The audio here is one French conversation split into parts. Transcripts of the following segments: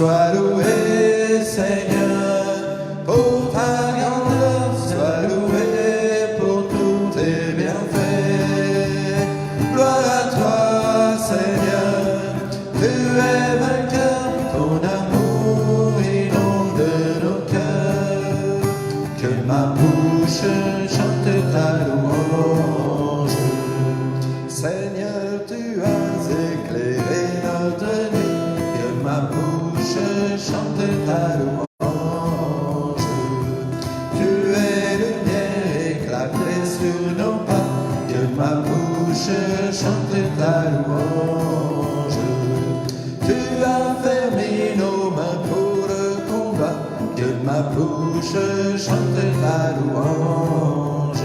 Sois loué, Seigneur, pour ta grandeur, sois loué pour tous tes bienfaits. Gloire à toi, Seigneur, tu es vainqueur, ton amour inonde nos cœurs. Que ma bouche chante ta louange. Seigneur, tu as éclairé notre nuit, que ma bouche chante ta louange. Tu es lumière éclatée sur nos pas, que ma bouche chante ta louange. Tu as fermé nos mains pour le combat, que ma bouche chante ta louange.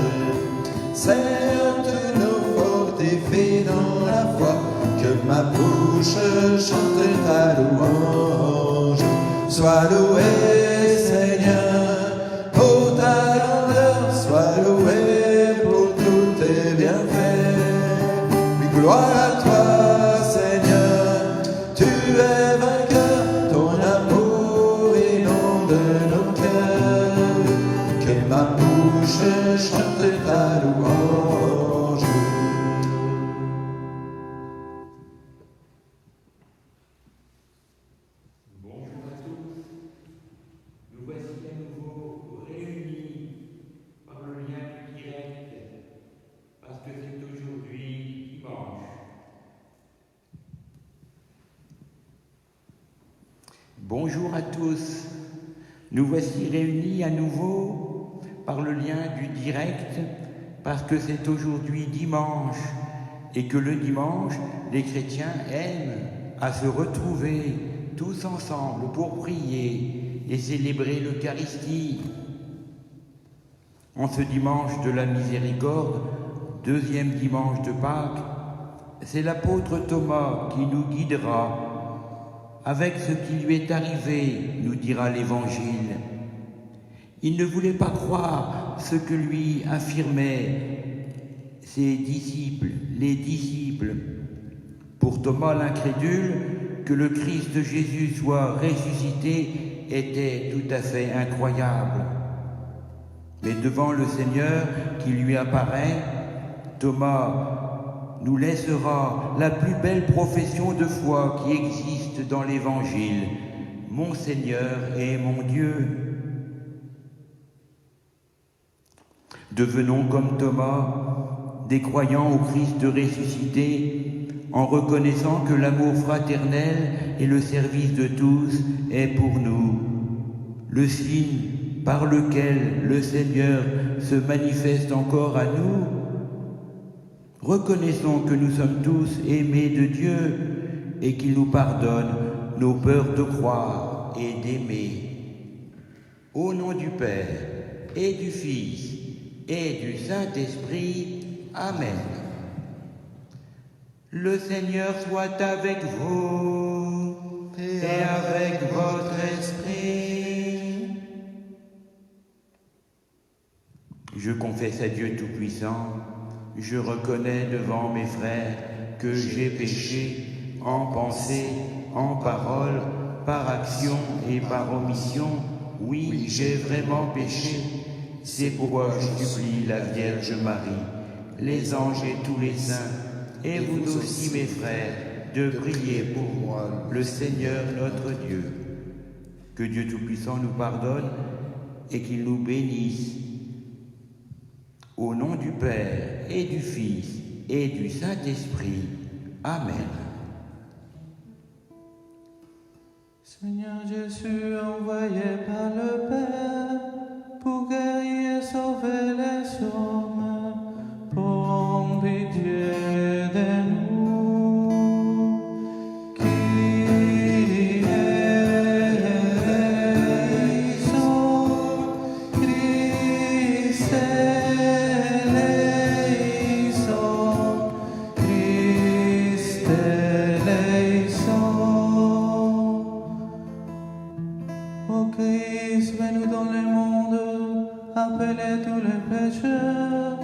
Seigneur, tu nous fortifies dans la foi, que ma bouche chante ta louange. Sois loué, Seigneur, pour ta grandeur, sois loué pour tous tes bienfaits. Oui, gloire à toi, Seigneur, tu es vainqueur, ton amour inonde nos cœurs. Que ma bouche chante ta louange. Bonjour à tous, nous voici à nouveau réunis par le lien du direct, parce que c'est aujourd'hui dimanche. Bonjour à tous, nous voici réunis à nouveau par le lien du direct, parce que c'est aujourd'hui dimanche, et que le dimanche, les chrétiens aiment à se retrouver tous ensemble pour prier et célébrer l'Eucharistie. En ce dimanche de la miséricorde, deuxième dimanche de Pâques, c'est l'apôtre Thomas qui nous guidera avec ce qui lui est arrivé, nous dira l'Évangile. Il ne voulait pas croire ce que lui affirmaient ses disciples, les disciples. Pour Thomas l'incrédule, que le Christ Jésus soit ressuscité était tout à fait incroyable. Mais devant le Seigneur qui lui apparaît, Thomas nous laissera la plus belle profession de foi qui existe dans l'Évangile. Mon Seigneur et mon Dieu. Devenons comme Thomas, des croyants au Christ ressuscité, en reconnaissant que l'amour fraternel et le service de tous est pour nous le signe par lequel le Seigneur se manifeste encore à nous. Reconnaissons que nous sommes tous aimés de Dieu et qu'il nous pardonne nos peurs de croire et d'aimer. Au nom du Père et du Fils et du Saint-Esprit. Amen. Le Seigneur soit avec vous et avec votre esprit. Je confesse à Dieu Tout-Puissant, je reconnais devant mes frères que j'ai péché en pensée, en parole, par action et par omission. Oui, j'ai vraiment péché. C'est pourquoi je supplie la Vierge Marie, les anges et tous les saints, et vous aussi mes frères, de prier pour moi, le Seigneur notre Dieu. Que Dieu Tout-Puissant nous pardonne et qu'il nous bénisse. Au nom du Père et du Fils et du Saint-Esprit. Amen. Seigneur Jésus, envoyé par le Père, pour guérir et sauver les hommes, prends pitié de nous. Kyrie eleison, Christ eleison, Christ eleison. Ô Christ, venu dans le monde, appelez tous les pécheurs,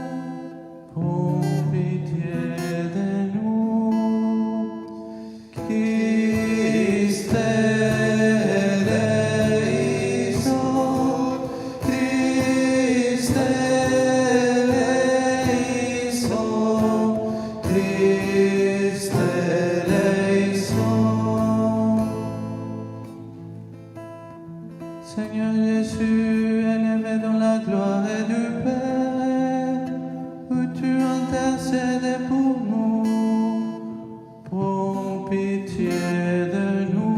prends pitié de nous. Christ eleison, Seigneur Jésus, élevé dans la gloire et du Père, où tu intercèdes pour nous, prends pitié de nous.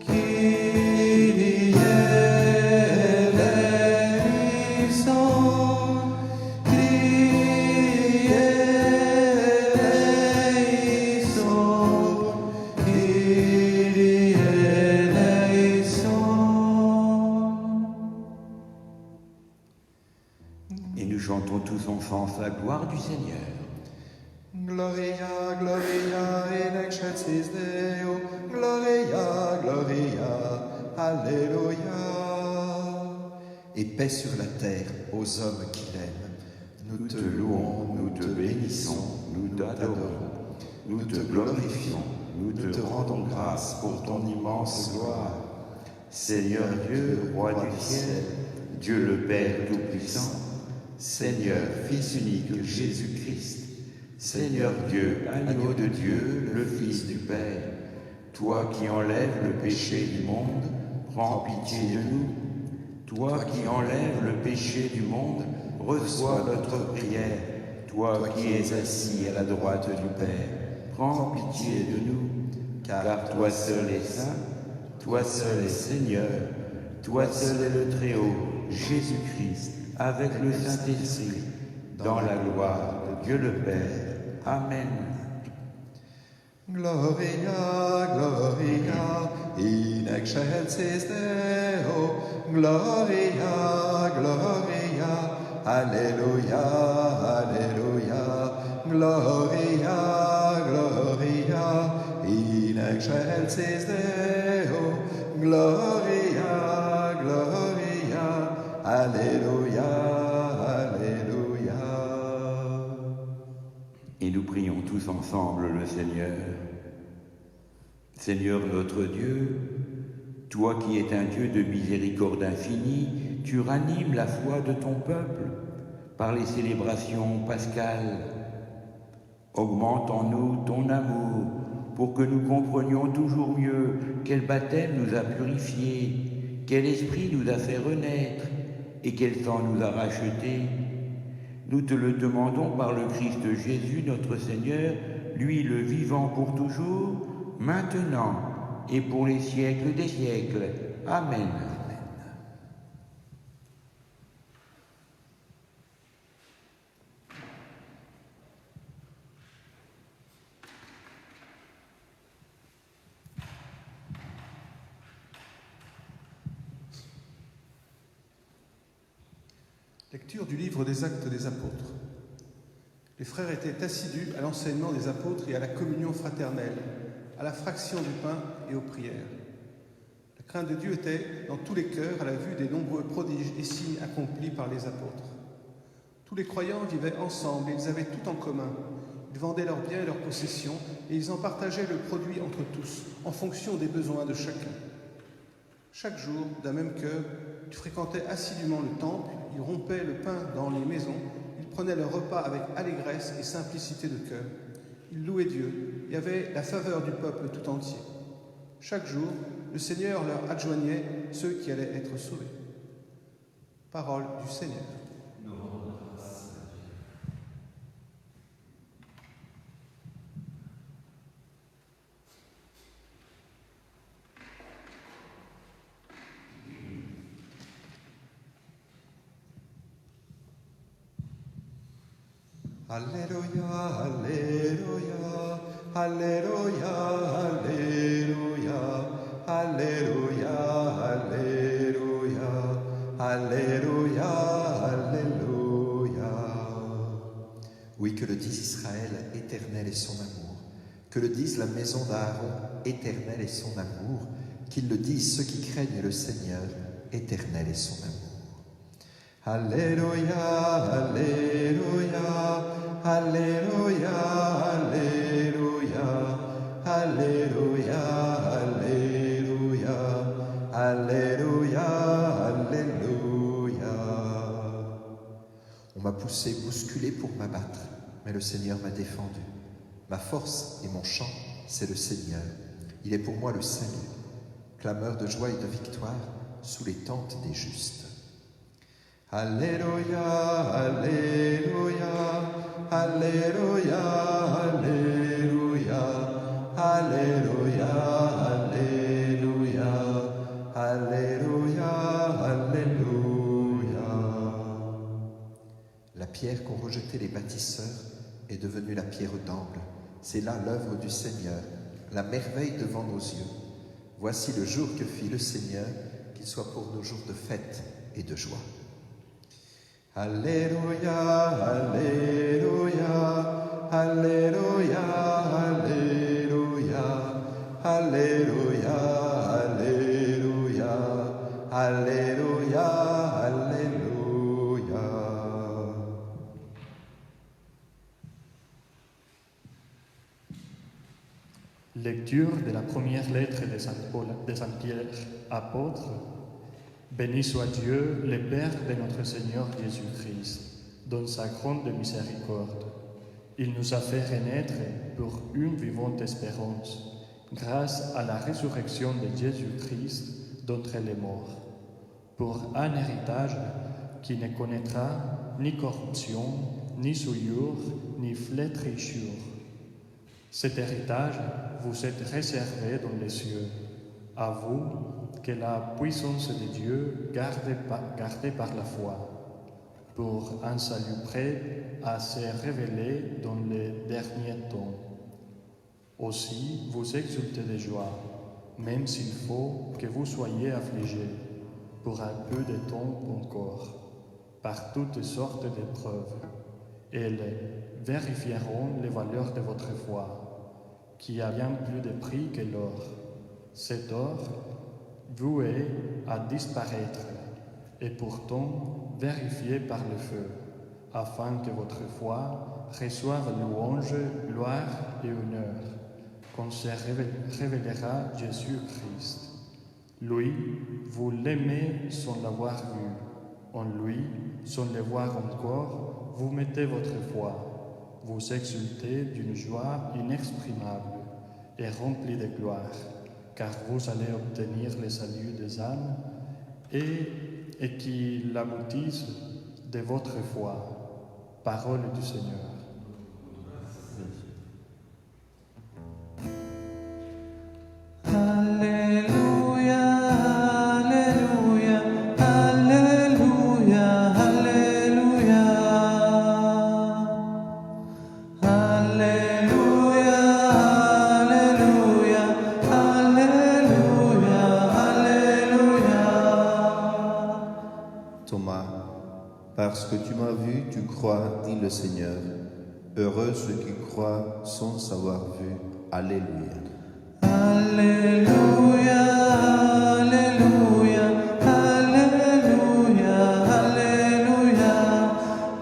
Kyrie eleison, Kyrie eleison, Kyrie eleison. Et nous chantons tous ensemble la gloire du Seigneur. Gloria, Gloria in excelsis Deo, Gloria, Gloria, Alléluia. Et paix sur la terre aux hommes qui l'aiment. Nous te louons, nous te bénissons, nous t'adorons, nous te glorifions, nous te rendons grâce pour ton immense gloire. Seigneur Dieu, roi du ciel, Dieu le Père Tout-Puissant, Seigneur, Fils unique de Jésus-Christ, Seigneur Dieu, agneau de Dieu, le Fils du Père, toi qui enlèves le péché du monde, prends pitié de nous. Toi qui enlèves le péché du monde, reçois notre prière. Toi qui es assis à la droite du Père, prends pitié de nous. Car toi seul es saint, toi seul es Seigneur, toi seul est le Très-Haut, Jésus-Christ, avec le Saint-Esprit, dans la gloire de Dieu le Père. Amen. Gloria, Gloria in excelsis Deo, Gloria, Gloria, Alléluia, Alléluia, Gloria, Gloria in excelsis Deo, Gloria, Gloria, Alléluia, Alléluia. Et nous prions tous ensemble le Seigneur. Seigneur notre Dieu, toi qui es un Dieu de miséricorde infinie, tu ranimes la foi de ton peuple par les célébrations pascales. Augmente en nous ton amour pour que nous comprenions toujours mieux quel baptême nous a purifiés, quel esprit nous a fait renaître et quel sang nous a rachetés. Nous te le demandons par le Christ Jésus, notre Seigneur, lui le vivant pour toujours, maintenant et pour les siècles des siècles. Amen. Lecture du livre des Actes des Apôtres. Les frères étaient assidus à l'enseignement des apôtres et à la communion fraternelle, à la fraction du pain et aux prières. La crainte de Dieu était dans tous les cœurs à la vue des nombreux prodiges et signes accomplis par les apôtres. Tous les croyants vivaient ensemble et ils avaient tout en commun. Ils vendaient leurs biens et leurs possessions et ils en partageaient le produit entre tous, en fonction des besoins de chacun. Chaque jour, d'un même cœur, ils fréquentaient assidûment le temple, ils rompaient le pain dans les maisons, ils prenaient leur repas avec allégresse et simplicité de cœur. Ils louaient Dieu et avaient la faveur du peuple tout entier. Chaque jour, le Seigneur leur adjoignait ceux qui allaient être sauvés. Parole du Seigneur. Alléluia, Alléluia, Alléluia, Alléluia, Alléluia, Alléluia, Alléluia, Alléluia. Oui, que le dise Israël, éternel est son amour. Que le dise la maison d'Aaron, éternel est son amour. Qu'ils le disent ceux qui craignent le Seigneur, éternel est son amour. Alléluia, Alléluia, Alléluia, Alléluia, Alléluia, Alléluia, Alléluia, Alléluia. On m'a poussé, bousculé pour m'abattre, mais le Seigneur m'a défendu. Ma force et mon chant, c'est le Seigneur. Il est pour moi le salut. clameur de joie et de victoire sous les tentes des justes. Alléluia, Alléluia, Alléluia, Alléluia, Alléluia, Alléluia, Alléluia, Alléluia. La pierre qu'ont rejetée les bâtisseurs est devenue la pierre d'angle. C'est là l'œuvre du Seigneur, la merveille devant nos yeux. Voici le jour que fit le Seigneur, qu'il soit pour nos jours de fête et de joie. Alléluia, Alléluia, Alléluia, Alléluia, Alléluia, Alléluia, Alléluia, Alléluia. Lecture de la première lettre de Saint Pierre, apôtre. Béni soit Dieu, le Père de notre Seigneur Jésus-Christ, dans sa grande miséricorde. Il nous a fait renaître pour une vivante espérance, grâce à la résurrection de Jésus-Christ d'entre les morts, pour un héritage qui ne connaîtra ni corruption, ni souillure, ni flétrissure. Cet héritage vous est réservé dans les cieux, à vous que la puissance de Dieu gardée par la foi, pour un salut prêt à se révéler dans les derniers temps. Aussi vous exultez de joie, même s'il faut que vous soyez affligés pour un peu de temps encore, par toutes sortes d'épreuves. Elles vérifieront les valeurs de votre foi, qui a bien plus de prix que l'or. Cet or, voué à disparaître, et pourtant vérifié par le feu, afin que votre foi reçoive louange, gloire et honneur, quand se révélera Jésus-Christ. Lui, vous l'aimez sans l'avoir vu. En lui, sans le voir encore, vous mettez votre foi. Vous exultez d'une joie inexprimable et remplie de gloire, car vous allez obtenir le salut des âmes et qui l'aboutissent de votre foi. Parole du Seigneur. Alléluia, Alléluia, Alléluia, Alléluia. Alléluia, Alléluia, Alléluia, Alléluia. Thomas, parce que tu m'as vu, tu crois, dit le Seigneur. Heureux ceux qui croient sans savoir vu. Alléluia. Alléluia, Alléluia, Alléluia, Alléluia,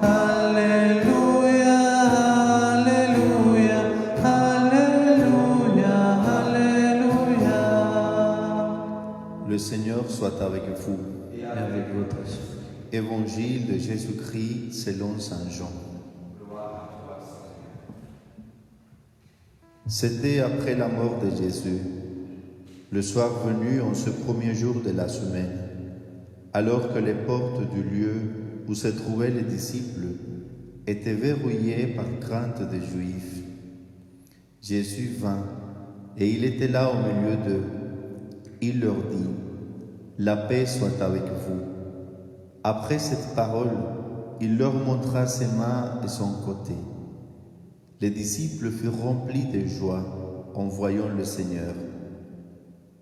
Alléluia, Alléluia, Alléluia, Alléluia. Le Seigneur soit avec vous. Et avec votre esprit. Évangile de Jésus-Christ selon Saint Jean. C'était après la mort de Jésus, le soir venu en ce premier jour de la semaine, alors que les portes du lieu où se trouvaient les disciples étaient verrouillées par crainte des Juifs. Jésus vint et il était là au milieu d'eux. Il leur dit : La paix soit avec vous. Après cette parole, il leur montra ses mains et son côté. Les disciples furent remplis de joie en voyant le Seigneur.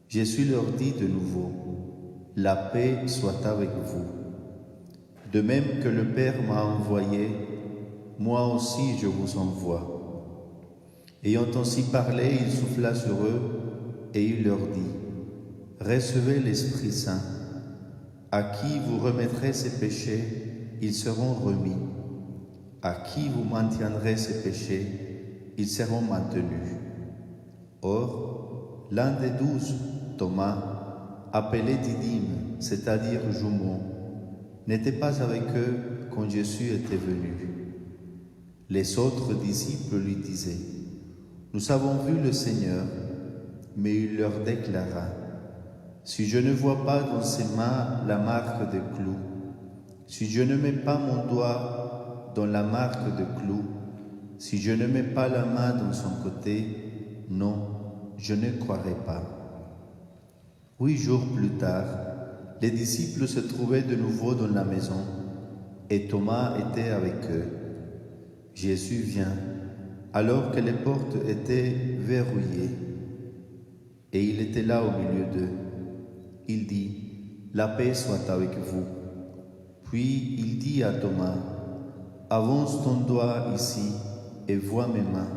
Jésus leur dit de nouveau : La paix soit avec vous. De même que le Père m'a envoyé, moi aussi je vous envoie. Ayant ainsi parlé, il souffla sur eux et il leur dit : Recevez l'Esprit Saint. À qui vous remettrez ses péchés, ils seront remis. À qui vous maintiendrez ces péchés, ils seront maintenus. Or, l'un des 12, Thomas, appelé Didyme, c'est-à-dire jumeau, n'était pas avec eux quand Jésus était venu. Les autres disciples lui disaient : Nous avons vu le Seigneur. Mais il leur déclara : si je ne vois pas dans ses mains la marque des clous, si je ne mets pas mon doigt dans la marque de clous, si je ne mets pas la main dans son côté, non, je ne croirai pas. 8 jours plus tard, les disciples se trouvaient de nouveau dans la maison et Thomas était avec eux. Jésus vient alors que les portes étaient verrouillées et il était là au milieu d'eux. Il dit, « La paix soit avec vous. » Puis il dit à Thomas, « Avance ton doigt ici et vois mes mains.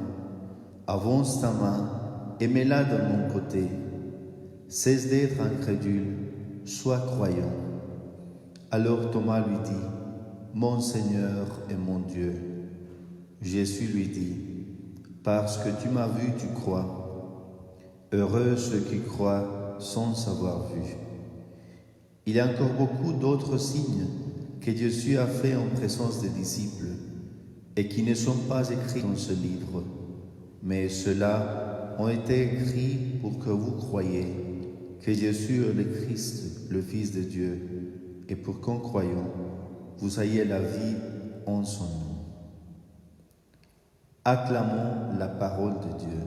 Avance ta main et mets-la dans mon côté. Cesse d'être incrédule, sois croyant. » Alors Thomas lui dit, « Mon Seigneur et mon Dieu. » Jésus lui dit, « Parce que tu m'as vu, tu crois. Heureux ceux qui croient sans avoir vu. » Il y a encore beaucoup d'autres signes que Jésus a fait en présence des disciples et qui ne sont pas écrits dans ce livre, mais ceux-là ont été écrits pour que vous croyiez que Jésus est le Christ, le Fils de Dieu, et pour qu'en croyant, vous ayez la vie en son nom. Acclamons la parole de Dieu.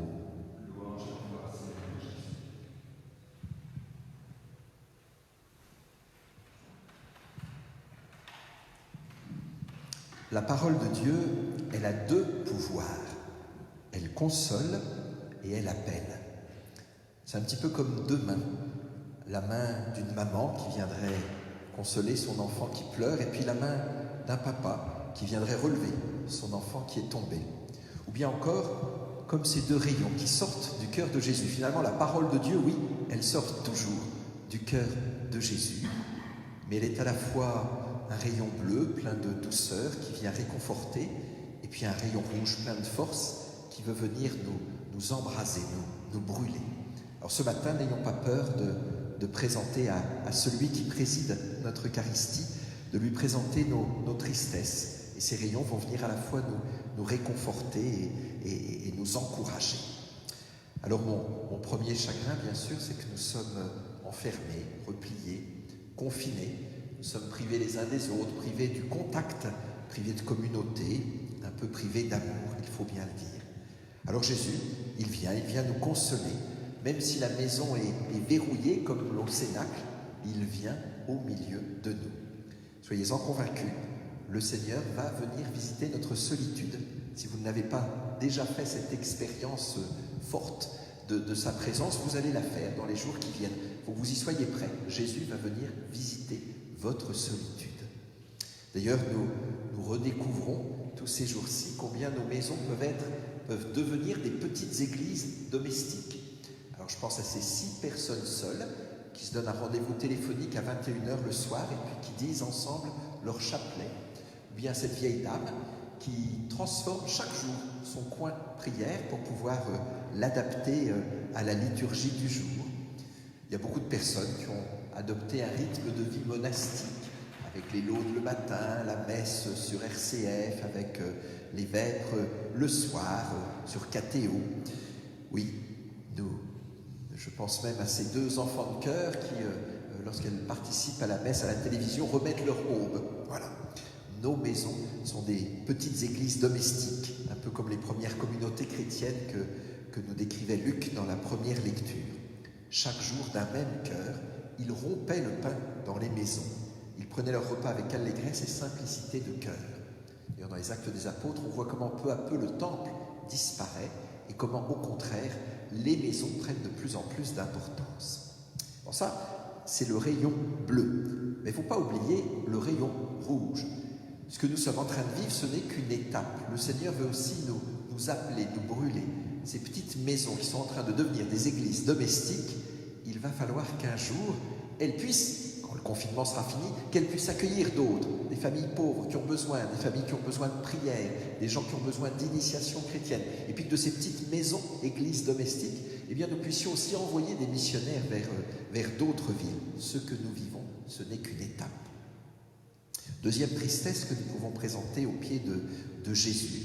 La parole de Dieu, elle a 2 pouvoirs. Elle console et elle appelle. C'est un petit peu comme 2 mains. La main d'une maman qui viendrait consoler son enfant qui pleure, et puis la main d'un papa qui viendrait relever son enfant qui est tombé. Ou bien encore, comme ces 2 rayons qui sortent du cœur de Jésus. Finalement, la parole de Dieu, oui, elle sort toujours du cœur de Jésus, mais elle est à la fois un rayon bleu plein de douceur qui vient réconforter, et puis un rayon rouge plein de force qui veut venir nous embraser, nous brûler. Alors ce matin, n'ayons pas peur de présenter à celui qui préside notre Eucharistie, de lui présenter nos tristesses. Et ces rayons vont venir à la fois nous réconforter et nous encourager. Alors mon premier chagrin, bien sûr, c'est que nous sommes enfermés, repliés, confinés. Nous sommes privés les uns des autres, privés du contact, privés de communauté, un peu privés d'amour, il faut bien le dire. Alors Jésus, il vient nous consoler. Même si la maison est verrouillée comme au Cénacle, il vient au milieu de nous. Soyez-en convaincus, le Seigneur va venir visiter notre solitude. Si vous n'avez pas déjà fait cette expérience forte de sa présence, vous allez la faire dans les jours qui viennent. Il faut que vous y soyez prêts. Jésus va venir visiter votre solitude. D'ailleurs, nous redécouvrons tous ces jours-ci combien nos maisons peuvent devenir des petites églises domestiques. Alors je pense à ces 6 personnes seules qui se donnent un rendez-vous téléphonique à 21h le soir et puis qui disent ensemble leur chapelet. Ou bien cette vieille dame qui transforme chaque jour son coin prière pour pouvoir l'adapter à la liturgie du jour. Il y a beaucoup de personnes qui ont adopté un rythme de vie monastique, avec les laudes le matin, la messe sur RCF, avec les vêpres le soir sur KTO. Oui, je pense même à ces 2 enfants de chœur qui, lorsqu'elles participent à la messe à la télévision, remettent leur aube. Voilà. Nos maisons sont des petites églises domestiques, un peu comme les premières communautés chrétiennes que nous décrivait Luc dans la première lecture. Chaque jour, d'un même cœur, ils rompaient le pain dans les maisons. Ils prenaient leur repas avec allégresse et simplicité de cœur. D'ailleurs, dans les Actes des Apôtres, on voit comment peu à peu le temple disparaît et comment, au contraire, les maisons prennent de plus en plus d'importance. Bon, ça, c'est le rayon bleu. Mais il ne faut pas oublier le rayon rouge. Ce que nous sommes en train de vivre, ce n'est qu'une étape. Le Seigneur veut aussi nous appeler, nous brûler. Ces petites maisons qui sont en train de devenir des églises domestiques, il va falloir qu'un jour, elles puissent, quand le confinement sera fini, qu'elles puissent accueillir d'autres, des familles pauvres qui ont besoin, des familles qui ont besoin de prière, des gens qui ont besoin d'initiation chrétienne. Et puis que de ces petites maisons, églises domestiques, eh bien nous puissions aussi envoyer des missionnaires vers d'autres villes. Ce que nous vivons, ce n'est qu'une étape. Deuxième tristesse que nous pouvons présenter au pied de Jésus,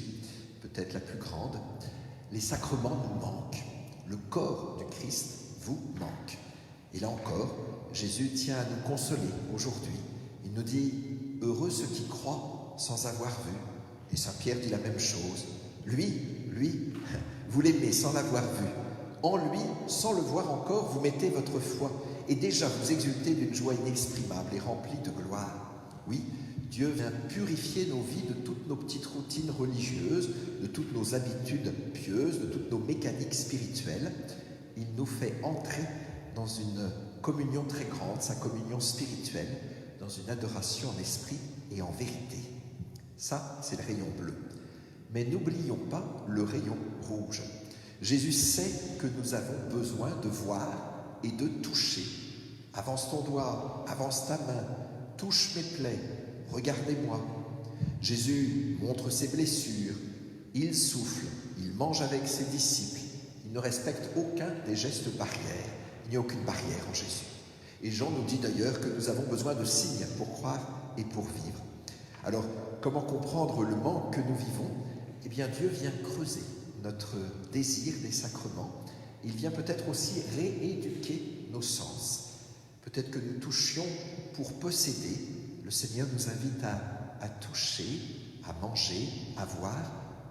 peut-être la plus grande, les sacrements nous manquent. Le corps du Christ vous manque. Et là encore, Jésus tient à nous consoler aujourd'hui. Il nous dit « Heureux ceux qui croient sans avoir vu ». Et Saint Pierre dit la même chose. Lui, vous l'aimez sans l'avoir vu. En lui, sans le voir encore, vous mettez votre foi. Et déjà vous exultez d'une joie inexprimable et remplie de gloire. Oui, Dieu vient purifier nos vies de toutes nos petites routines religieuses, de toutes nos habitudes pieuses, de toutes nos mécaniques spirituelles. Il nous fait entrer dans une communion très grande, sa communion spirituelle, dans une adoration en esprit et en vérité. Ça, c'est le rayon bleu. Mais n'oublions pas le rayon rouge. Jésus sait que nous avons besoin de voir et de toucher. Avance ton doigt, avance ta main, touche mes plaies, regardez-moi. Jésus montre ses blessures, il souffle, il mange avec ses disciples, il ne respecte aucun des gestes barrières. Il n'y a aucune barrière en Jésus. Et Jean nous dit d'ailleurs que nous avons besoin de signes pour croire et pour vivre. Alors, comment comprendre le manque que nous vivons ? Eh bien, Dieu vient creuser notre désir des sacrements. Il vient peut-être aussi rééduquer nos sens. Peut-être que nous touchions pour posséder. Le Seigneur nous invite à toucher, à manger, à voir,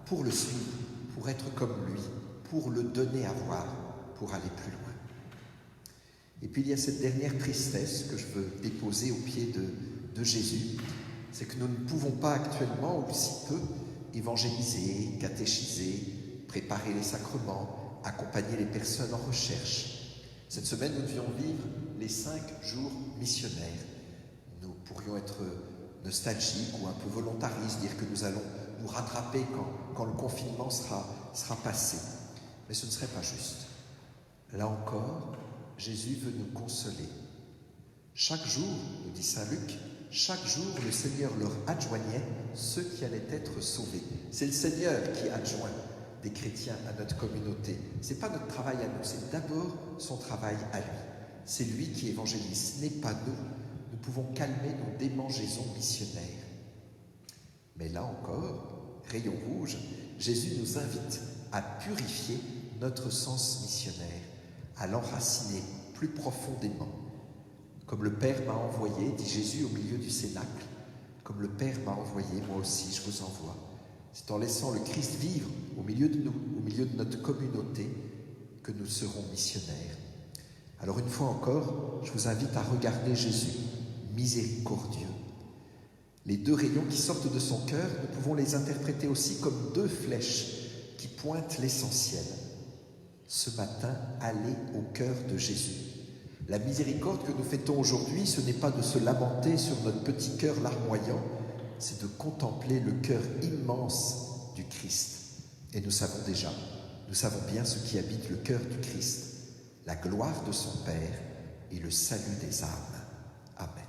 pour le suivre, pour être comme lui, pour le donner à voir, pour aller plus loin. Et puis il y a cette dernière tristesse que je veux déposer aux pieds de Jésus, c'est que nous ne pouvons pas actuellement, ou si peu, évangéliser, catéchiser, préparer les sacrements, accompagner les personnes en recherche. Cette semaine, nous devions vivre les 5 jours missionnaires. Nous pourrions être nostalgiques ou un peu volontaristes, dire que nous allons nous rattraper quand le confinement sera passé. Mais ce ne serait pas juste. Là encore, Jésus veut nous consoler. Chaque jour, nous dit saint Luc, chaque jour le Seigneur leur adjoignait ceux qui allaient être sauvés. C'est le Seigneur qui adjoint des chrétiens à notre communauté. Ce n'est pas notre travail à nous, c'est d'abord son travail à lui. C'est lui qui évangélise, ce n'est pas nous. Nous pouvons calmer nos démangeaisons missionnaires. Mais là encore, rayon rouge, Jésus nous invite à purifier notre sens missionnaire, à l'enraciner plus profondément. Comme le Père m'a envoyé, dit Jésus au milieu du cénacle, comme le Père m'a envoyé, moi aussi je vous envoie. C'est en laissant le Christ vivre au milieu de nous, au milieu de notre communauté, que nous serons missionnaires. Alors une fois encore, je vous invite à regarder Jésus, miséricordieux. Les 2 rayons qui sortent de son cœur, nous pouvons les interpréter aussi comme 2 flèches qui pointent l'essentiel. Ce matin, allez au cœur de Jésus. La miséricorde que nous fêtons aujourd'hui, ce n'est pas de se lamenter sur notre petit cœur larmoyant, c'est de contempler le cœur immense du Christ. Et nous savons bien ce qui habite le cœur du Christ, la gloire de son Père et le salut des âmes. Amen.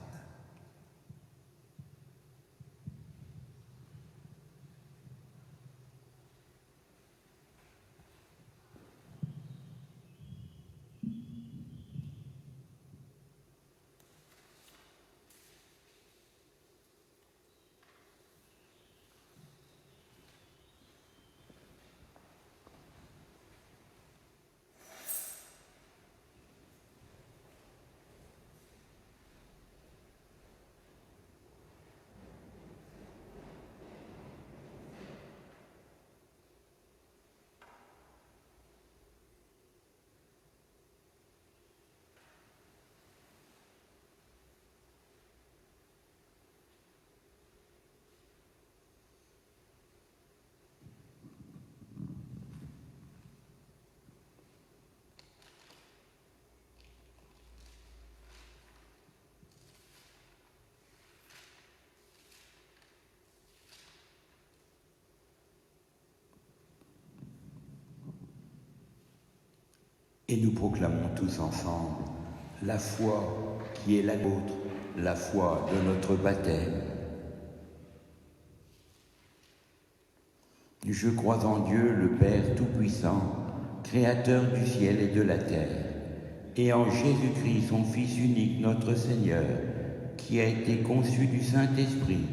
Et nous proclamons tous ensemble la foi qui est la nôtre, la foi de notre baptême. Je crois en Dieu, le Père Tout-Puissant, Créateur du ciel et de la terre, et en Jésus-Christ, son Fils unique, notre Seigneur, qui a été conçu du Saint-Esprit,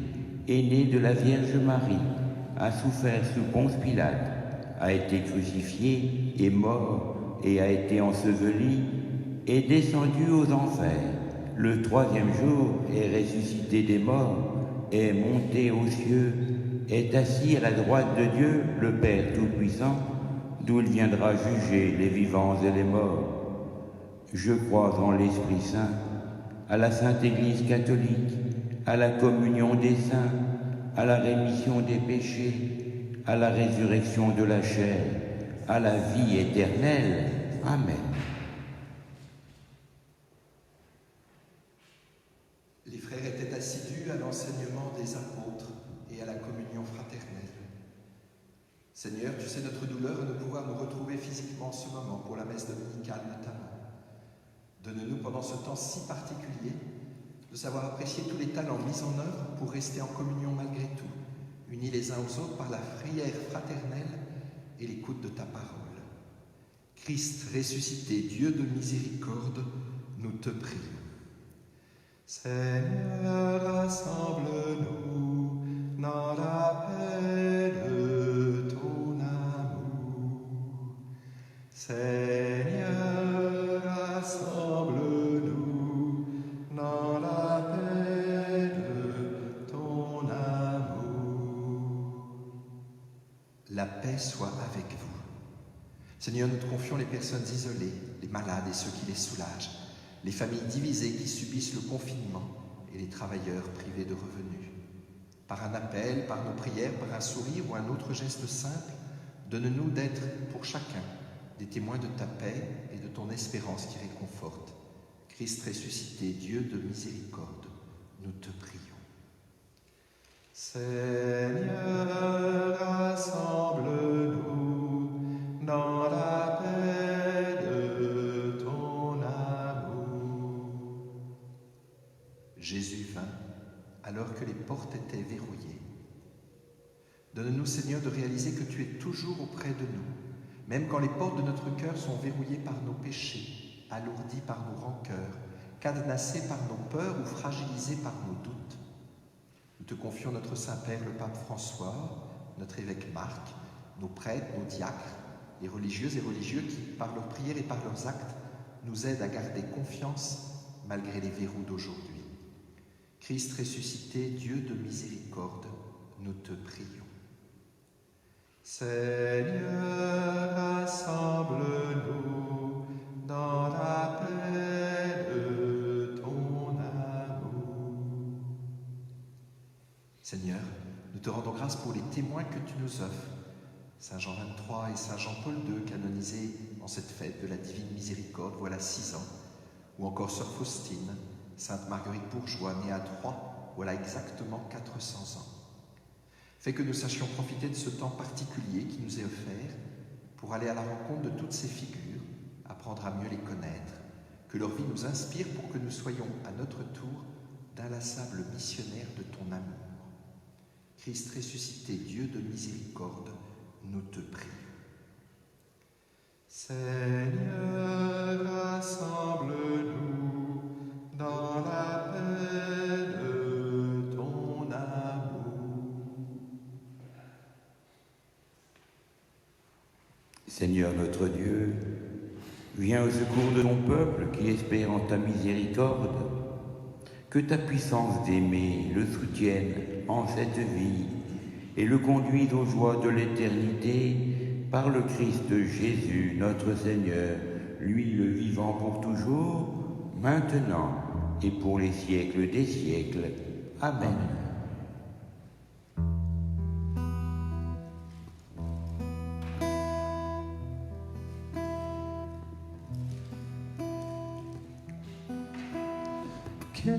est né de la Vierge Marie, a souffert sous Ponce Pilate, a été crucifié et mort, et a été enseveli, est descendu aux enfers. Le troisième jour est ressuscité des morts, est monté aux cieux, est assis à la droite de Dieu, le Père Tout-Puissant, d'où il viendra juger les vivants et les morts. Je crois en l'Esprit Saint, à la Sainte Église catholique, à la communion des saints, à la rémission des péchés, à la résurrection de la chair, à la vie éternelle. Amen. Les frères étaient assidus à l'enseignement des apôtres et à la communion fraternelle. Seigneur, tu sais notre douleur de ne pouvoir nous retrouver physiquement en ce moment, pour la messe dominicale notamment. Donne-nous pendant ce temps si particulier de savoir apprécier tous les talents mis en œuvre pour rester en communion malgré tout, unis les uns aux autres par la prière fraternelle et l'écoute de ta parole. Christ ressuscité, Dieu de miséricorde, nous te prions. Seigneur, rassemble-nous dans la paix de ton amour. Seigneur, rassemble-nous dans la paix de ton amour. La paix soit avec vous. Seigneur, nous te confions les personnes isolées, les malades et ceux qui les soulagent, les familles divisées qui subissent le confinement et les travailleurs privés de revenus. Par un appel, par nos prières, par un sourire ou un autre geste simple, donne-nous d'être pour chacun des témoins de ta paix et de ton espérance qui réconforte. Christ ressuscité, Dieu de miséricorde, nous te prions. Seigneur, rassemble-nous dans la paix de ton amour. Jésus vint alors que les portes étaient verrouillées. Donne-nous, Seigneur, de réaliser que tu es toujours auprès de nous, même quand les portes de notre cœur sont verrouillées par nos péchés, alourdies par nos rancœurs, cadenassées par nos peurs ou fragilisées par nos doutes. Nous te confions notre Saint-Père, le Pape François, notre évêque Marc, nos prêtres, nos diacres, les religieuses et religieux qui, par leurs prières et par leurs actes, nous aident à garder confiance malgré les verrous d'aujourd'hui. Christ ressuscité, Dieu de miséricorde, nous te prions. Seigneur, rassemble-nous dans la paix de ton amour. Seigneur, nous te rendons grâce pour les témoins que tu nous offres. Saint Jean 23 et Saint Jean-Paul II, canonisés en cette fête de la Divine Miséricorde, voilà 6 ans. Ou encore Sœur Faustine, Sainte Marguerite Bourgeois, née à Troyes, voilà exactement 400 ans. Fais que nous sachions profiter de ce temps particulier qui nous est offert pour aller à la rencontre de toutes ces figures, apprendre à mieux les connaître, que leur vie nous inspire pour que nous soyons à notre tour d'inlassables missionnaires de ton amour. Christ ressuscité, Dieu de miséricorde, nous te prions. Seigneur, rassemble-nous dans la paix de ton amour. Seigneur notre Dieu, viens au secours de ton peuple qui espère en ta miséricorde. Que ta puissance d'aimer le soutienne en cette vie et le conduise aux joies de l'éternité par le Christ Jésus, notre Seigneur, lui le vivant pour toujours, maintenant et pour les siècles des siècles. Amen. Que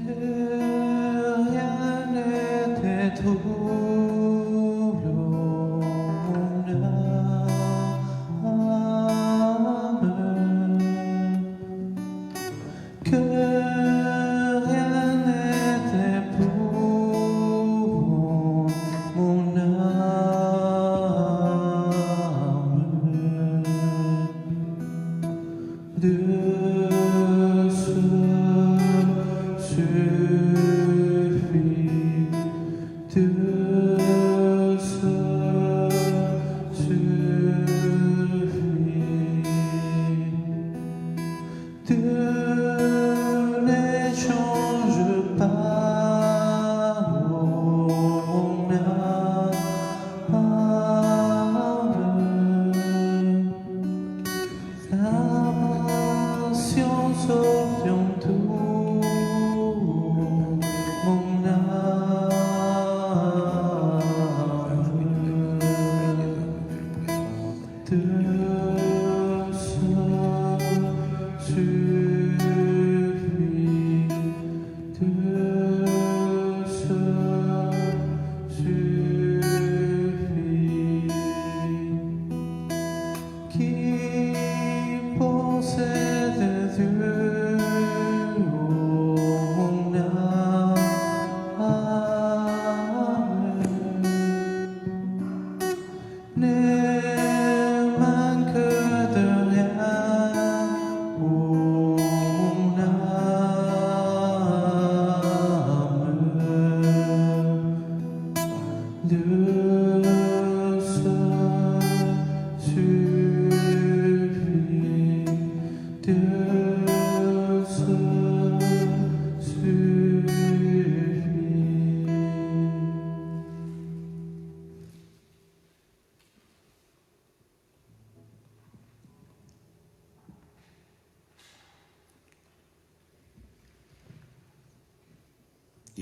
rien n'était trouble mon âme, que rien n'était pour mon âme. Dieu seul suffit, Dieu seul suffit, Dieu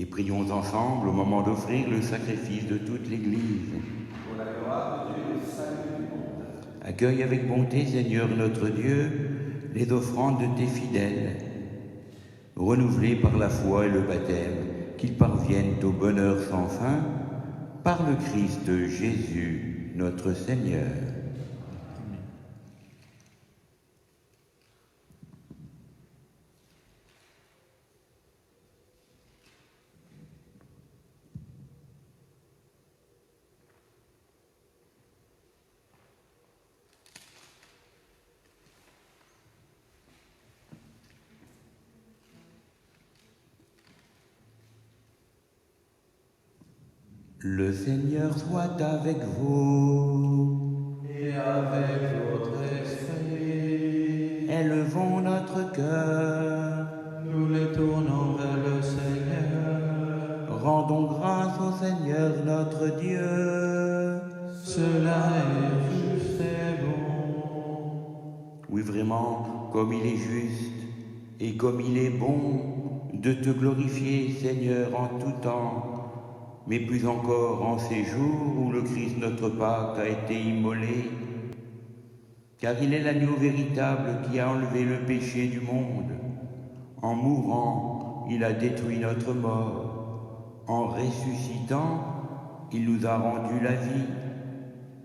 Et prions ensemble au moment d'offrir le sacrifice de toute l'Église. Pour la gloire de Dieu et le salut du monde. Accueille avec bonté, Seigneur notre Dieu, les offrandes de tes fidèles, renouvelées par la foi et le baptême, qu'ils parviennent au bonheur sans fin, par le Christ Jésus, notre Seigneur. Le Seigneur soit avec vous. Et avec votre esprit, Élevons notre cœur. nous le tournons vers le Seigneur. Rendons grâce au Seigneur notre Dieu. Cela est juste et bon. Oui, vraiment, comme il est juste et comme il est bon de te glorifier, Seigneur, en tout temps, mais plus encore en ces jours où le Christ notre Pâque a été immolé, car il est l'agneau véritable qui a enlevé le péché du monde. En mourant, il a détruit notre mort. En ressuscitant, il nous a rendu la vie.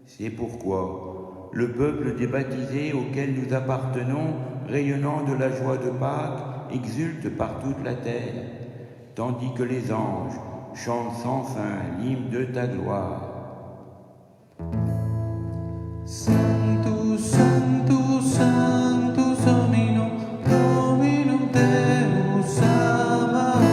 C'est pourquoi le peuple des baptisés auquel nous appartenons, rayonnant de la joie de Pâques, exulte par toute la terre, tandis que les anges chantent sans fin l'hymne de ta gloire. Sanctus, Sanctus, Sanctus Dominum, Dominum Deus Sabaoth.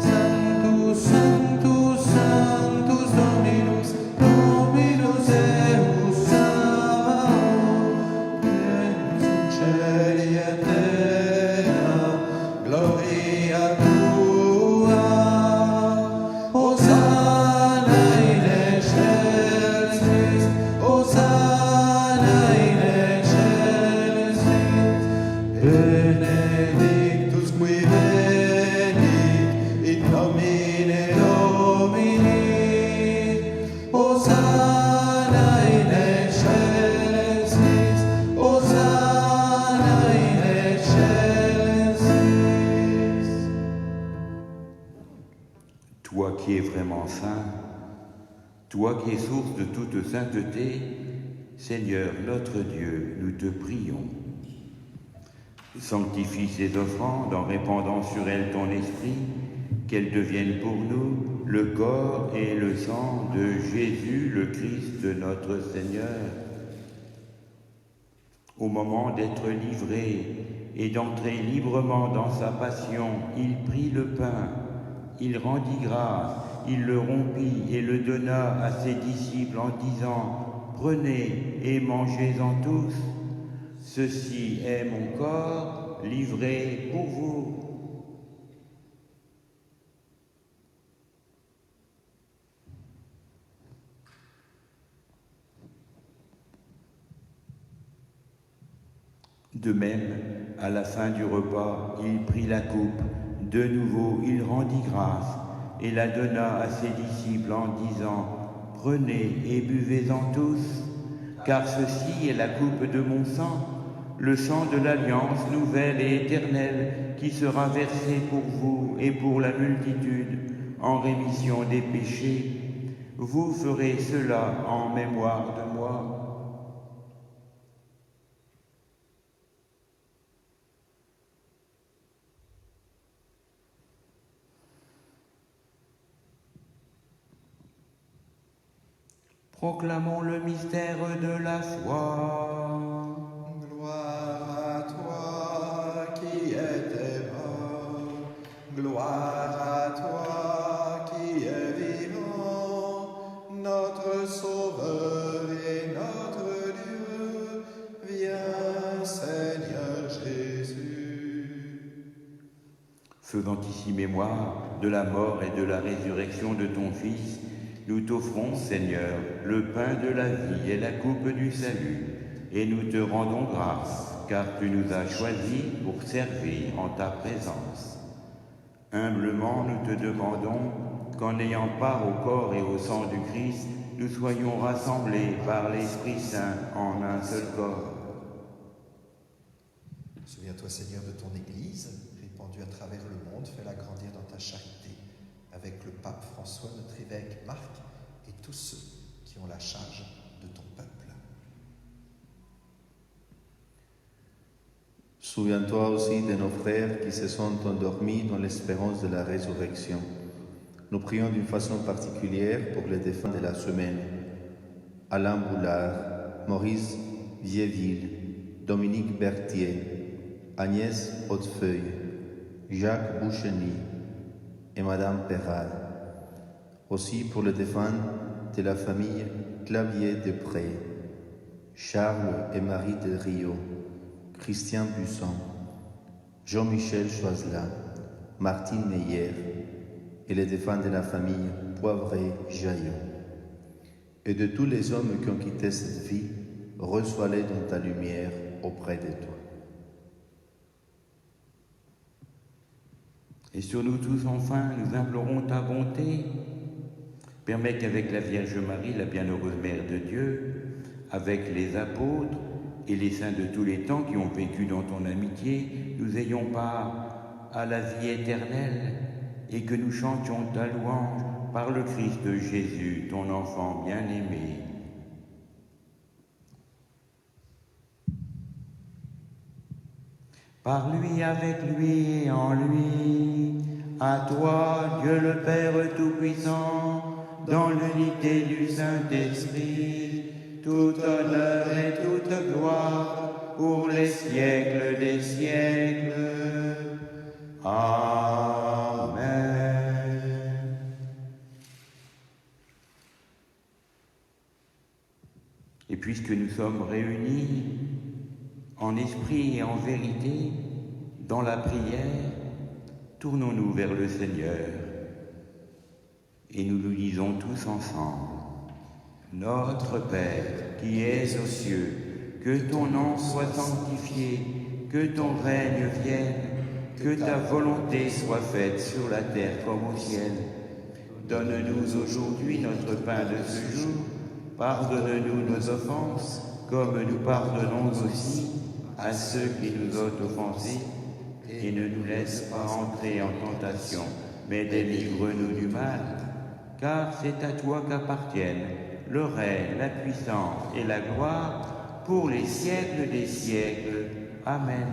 Sanctus, Sanctus, Sanctus Dominus, Dominus Deus Sabaoth. Deus in cieli et terra, gloria tua. Hosanna in excelsis, Hosanna in excelsis. Benedictus qui venit in nomine Domini. Hosanna in excelsis, Hosanna in excelsis. Toi qui es vraiment saint, toi qui es source de toute sainteté, Seigneur notre Dieu, nous te prions. Sanctifie ces offrandes en répandant sur elles ton esprit, qu'elles deviennent pour nous le corps et le sang de Jésus, le Christ notre Seigneur. Au moment d'être livré et d'entrer librement dans sa passion, il prit le pain, il rendit grâce, il le rompit et le donna à ses disciples en disant : Prenez et mangez-en tous, ceci est mon corps livré pour vous. De même, à la fin du repas, il prit la coupe. De nouveau, il rendit grâce et la donna à ses disciples en disant : Prenez et buvez-en tous, car ceci est la coupe de mon sang, le sang de l'alliance nouvelle et éternelle qui sera versé pour vous et pour la multitude en rémission des péchés. Vous ferez cela en mémoire de moi. Proclamons le mystère de la foi. Gloire à toi qui étais mort, gloire à toi qui es vivant, notre Sauveur et notre Dieu. Viens, Seigneur Jésus. Faisant ici mémoire de la mort et de la résurrection de ton Fils, nous t'offrons, Seigneur, le pain de la vie et la coupe du salut, et nous te rendons grâce, car tu nous as choisis pour servir en ta présence. Humblement, nous te demandons qu'en ayant part au corps et au sang du Christ, nous soyons rassemblés par l'Esprit Saint en un seul corps. Souviens-toi, Seigneur, de ton Église, répandue à travers le monde, fais-la grandir dans ta charité, avec le pape François, notre évêque Marc, et tous ceux qui ont la charge de ton peuple. Souviens-toi aussi de nos frères qui se sont endormis dans l'espérance de la résurrection. Nous prions d'une façon particulière pour les défunts de la semaine. Alain Boulard, Maurice Viéville, Dominique Berthier, Agnès Hautefeuille, Jacques Boucheny et Madame Perral. Aussi pour les défunts de la famille Clavier-Després, Charles et Marie de Rio, Christian Busson, Jean-Michel Choiselat, Martine Meyer et les défunts de la famille Poivret-Jaillot. Et de tous les hommes qui ont quitté cette vie, reçois-les dans ta lumière auprès de toi. Et sur nous tous, enfin, nous implorons ta bonté. Permets qu'avec la Vierge Marie, la bienheureuse Mère de Dieu, avec les apôtres et les saints de tous les temps qui ont vécu dans ton amitié, nous ayons part à la vie éternelle et que nous chantions ta louange par le Christ Jésus, ton enfant bien-aimé. Par lui, avec lui et en lui, à toi, Dieu le Père Tout-Puissant, dans l'unité du Saint-Esprit, tout honneur et toute gloire pour les siècles des siècles. Amen. Et puisque nous sommes réunis en esprit et en vérité dans la prière, tournons-nous vers le Seigneur et nous nous disons tous ensemble: Notre Père qui es aux cieux, que ton nom soit sanctifié, que ton règne vienne, que ta volonté soit faite sur la terre comme au ciel. Donne-nous aujourd'hui notre pain de ce jour. Pardonne-nous nos offenses, comme nous pardonnons aussi à ceux qui nous ont offensés. Et ne nous laisse pas entrer en tentation, mais délivre-nous du mal. Car c'est à toi qu'appartiennent le règne, la puissance et la gloire pour les siècles des siècles. Amen.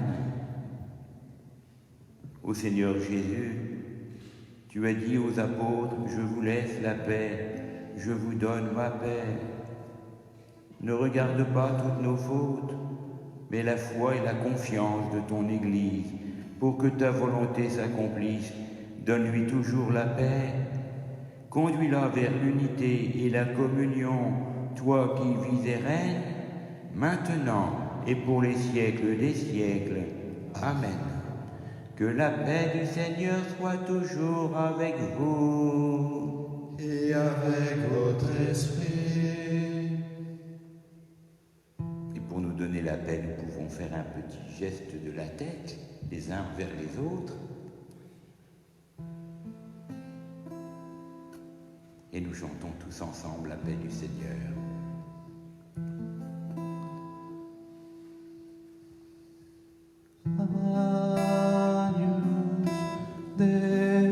Ô Seigneur Jésus, tu as dit aux apôtres: je vous laisse la paix, je vous donne ma paix. Ne regarde pas toutes nos fautes, mais la foi et la confiance de ton Église, pour que ta volonté s'accomplisse. Donne-lui toujours la paix. Conduis-la vers l'unité et la communion, toi qui vis et règnes, maintenant et pour les siècles des siècles. Amen. Que la paix du Seigneur soit toujours avec vous. Et avec votre esprit. Et pour nous donner la paix, nous pouvons faire un petit geste de la tête, les uns vers les autres. Et nous chantons tous ensemble la paix du Seigneur. Agnus Dei,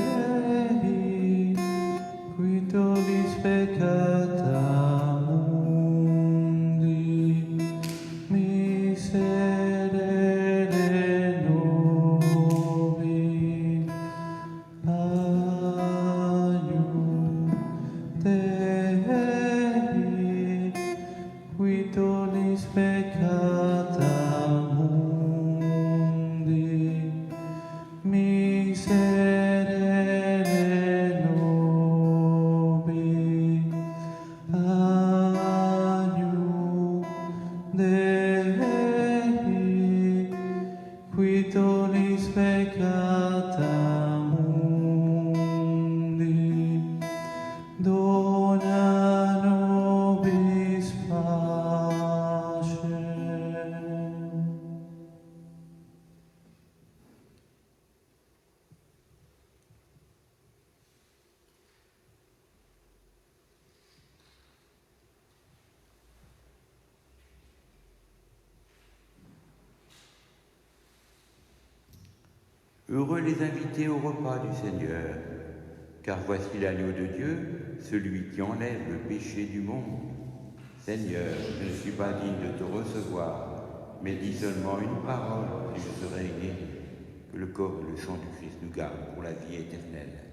qui tollis peccata mundi, miserere nobis. Agnus Dei, Heureux les invités au repas du Seigneur, car voici l'agneau de Dieu, celui qui enlève le péché du monde. Seigneur, je ne suis pas digne de te recevoir, mais dis seulement une parole et je serai guéri. Que le corps et le sang du Christ nous gardent pour la vie éternelle.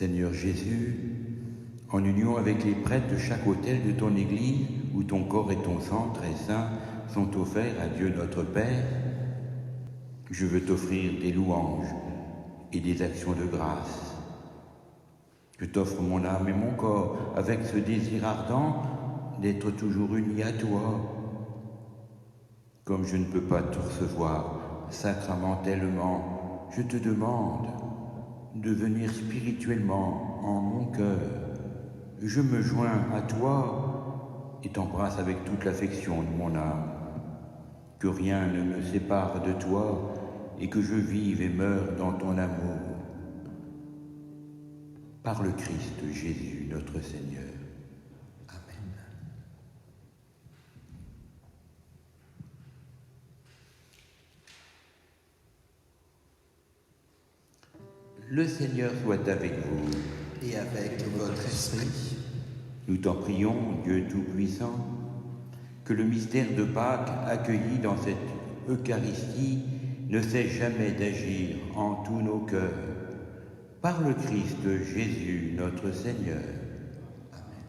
Seigneur Jésus, en union avec les prêtres de chaque autel de ton Église, où ton corps et ton sang très saints sont offerts à Dieu notre Père, je veux t'offrir des louanges et des actions de grâce. Je t'offre mon âme et mon corps avec ce désir ardent d'être toujours unis à toi. Comme je ne peux pas te recevoir sacramentellement, je te demande de venir spirituellement en mon cœur. Je me joins à toi et t'embrasse avec toute l'affection de mon âme. Que rien ne me sépare de toi et que je vive et meure dans ton amour. Par le Christ Jésus, notre Seigneur. Amen. Le Seigneur soit avec vous. Et avec votre esprit. Nous t'en prions, Dieu Tout-Puissant, que le mystère de Pâques accueilli dans cette Eucharistie ne cesse jamais d'agir en tous nos cœurs. Par le Christ Jésus, notre Seigneur. Amen.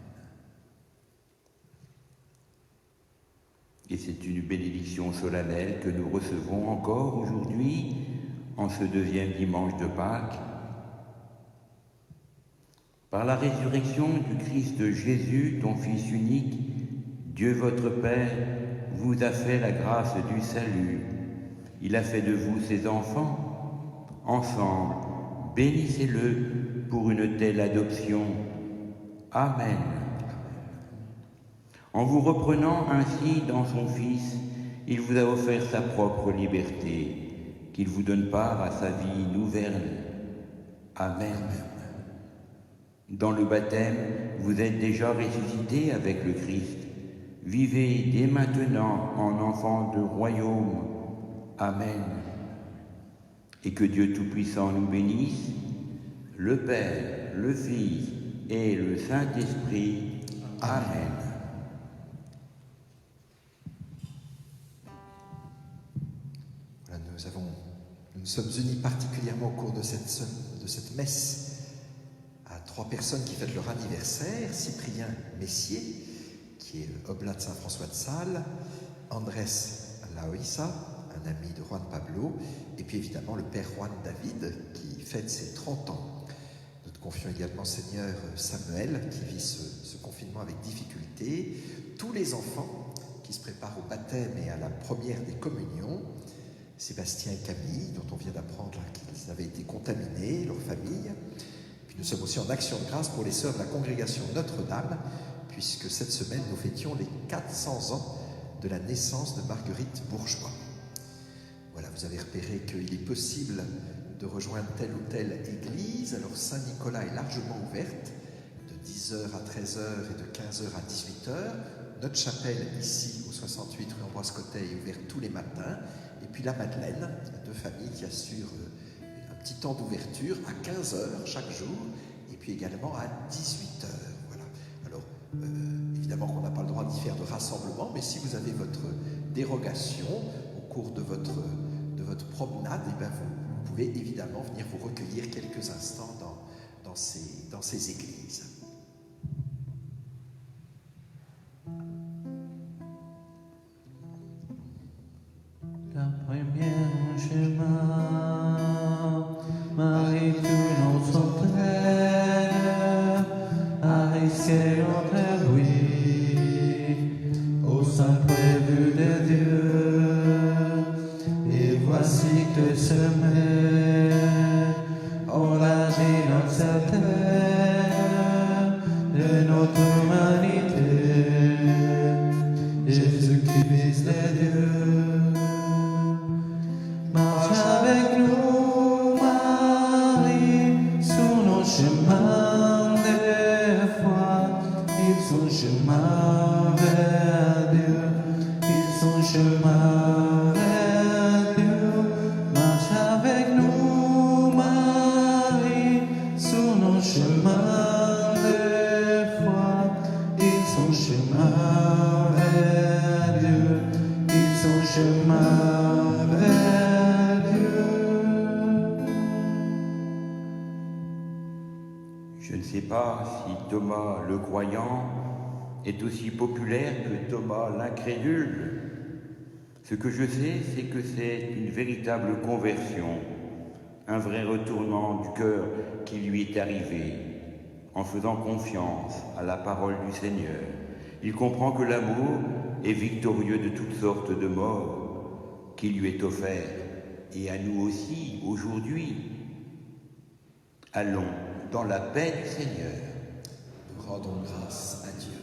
Et c'est une bénédiction solennelle que nous recevons encore aujourd'hui en ce deuxième dimanche de Pâques. Par la résurrection du Christ Jésus, ton Fils unique, Dieu votre Père vous a fait la grâce du salut. Il a fait de vous ses enfants. Ensemble, bénissez-le pour une telle adoption. Amen. En vous reprenant ainsi dans son Fils, il vous a offert sa propre liberté, qu'il vous donne part à sa vie nouvelle. Amen. Dans le baptême, vous êtes déjà ressuscités avec le Christ. Vivez dès maintenant en enfants de royaume. Amen. Et que Dieu Tout-Puissant nous bénisse, le Père, le Fils et le Saint-Esprit. Amen. Voilà, nous sommes unis particulièrement au cours de cette messe à 3 personnes qui fêtent leur anniversaire: Cyprien Messier, qui est oblat de Saint-François de Sales, Andrés Laoissa, un ami de Juan Pablo, et puis évidemment le Père Juan David, qui fête ses 30 ans. Nous te confions également, Seigneur, Samuel, qui vit ce confinement avec difficulté, tous les enfants qui se préparent au baptême et à la première des communions, Sébastien et Camille, dont on vient d'apprendre qu'ils avaient été contaminés, leur famille. Puis nous sommes aussi en action de grâce pour les sœurs de la congrégation Notre-Dame, puisque cette semaine nous fêtions les 400 ans de la naissance de Marguerite Bourgeois. Voilà, vous avez repéré qu'il est possible de rejoindre telle ou telle église. Alors Saint-Nicolas est largement ouverte, de 10h à 13h et de 15h à 18h. Notre chapelle ici, au 68 rue Ambroise Cotet, est ouverte tous les matins. Et puis la Madeleine, 2 familles qui assurent un petit temps d'ouverture à 15h chaque jour, et puis également à 18h. Voilà. Alors, évidemment qu'on n'a pas le droit d'y faire de rassemblement, mais si vous avez votre dérogation au cours de votre promenade, eh bien vous pouvez évidemment venir vous recueillir quelques instants dans ces églises. La première chemin, Marie, tu nous entraînes à risquer notre lui au sein prévu de Dieu. Et voici que semaine, on agit dans cette terre de notre humanité. Jésus qui vise les dieux, marche avec nous, Marie, sur nos chemins de foi. Ils sont chemin vers Dieu, ils sont chemin vers Dieu. Marche avec nous, Marie, sur nos chemins de foi. Ils sont chemin vers Dieu, ils sont chemin vers Dieu. Je ne sais pas si Thomas le croyant est aussi populaire que Thomas l'incrédule. Ce que je sais, c'est que c'est une véritable conversion, un vrai retournement du cœur qui lui est arrivé, en faisant confiance à la parole du Seigneur. Il comprend que l'amour est victorieux de toutes sortes de morts qui lui est offert, et à nous aussi aujourd'hui. Allons dans la paix du Seigneur. Nous rendons grâce à Dieu.